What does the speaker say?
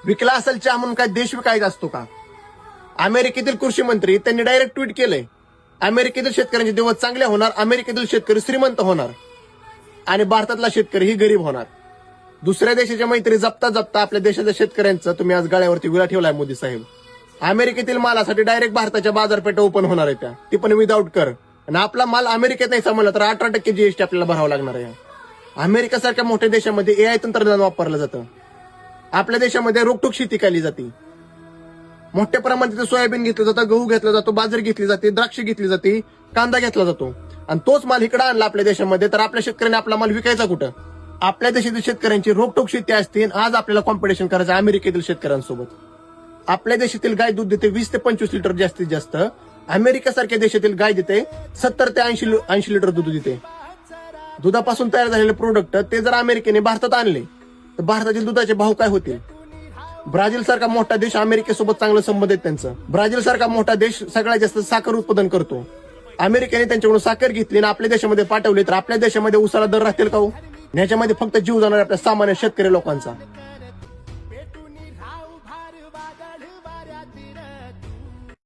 विकला असेल चहा म्हणून काय देश विकायचा असतो का? अमेरिकेतील कृषी मंत्री त्यांनी डायरेक्ट ट्विट केलंय, अमेरिकेतील शेतकऱ्यांचे दिवस चांगले होणार, अमेरिकेतील शेतकरी श्रीमंत होणार आणि भारतातला शेतकरी ही गरीब होणार. दुसऱ्या देशाच्या मैत्री जपता जपता आपल्या देशाच्या शेतकऱ्यांचं तुम्ही आज गळ्यावरती विळा ठेवलाय मोदी साहेब. अमेरिकेतील मालासाठी डायरेक्ट भारताच्या बाजारपेठा ओपन होणार आहे त्या, ती पण विदाऊट कर. आणि आपला माल अमेरिकेत नाही समजला तर 18% जीएसटी आपल्याला भरावं लागणार आहे. अमेरिकेसारख्या मोठ्या देशामध्ये एआय तंत्रज्ञान वापरलं जातं. आपल्या देशामध्ये रोखठोक शेती केली जाते. मोठ्या प्रमाणात सोयाबीन घेतलं जातं, गहू घेतला जातो, बाजरी घेतली जाते, द्राक्ष घेतली जाते, कांदा घेतला जातो. आणि तोच माल इकडे आणला आपल्या देशामध्ये तर आपल्या शेतकऱ्यांनी आपला माल विकायचा कुठं? आपल्या देशातील शेतकऱ्यांची रोखठोक शेती असते. आज आपल्याला कॉम्पिटिशन करायचं अमेरिकेतील शेतकऱ्यांसोबत. आपल्या देशातील गाय दूध देते 20 ते 25 लिटर जास्तीत जास्त. अमेरिकेसारख्या देशातील गाय देते 70 ते 80 लिटर दूध देते. दुधापासून तयार झालेले प्रोडक्ट ते जर अमेरिकेने भारतात आणले तर भारतातील दुधाचे भाव काय होतील? ब्राझील सारखा मोठा देश, अमेरिकेसोबत चांगले संबंध आहेत त्यांचं. ब्राझील सारखा मोठा देश सगळ्यात जास्त साखर उत्पादन करतो. अमेरिकेने त्यांच्याकडून साखर घेतली आणि आपल्या देशामध्ये पाठवली तर आपल्या देशामध्ये उसाला दर राहतील का हो? याच्यामध्ये फक्त जीव जाणार आपल्या सामान्य शेतकरी लोकांचा.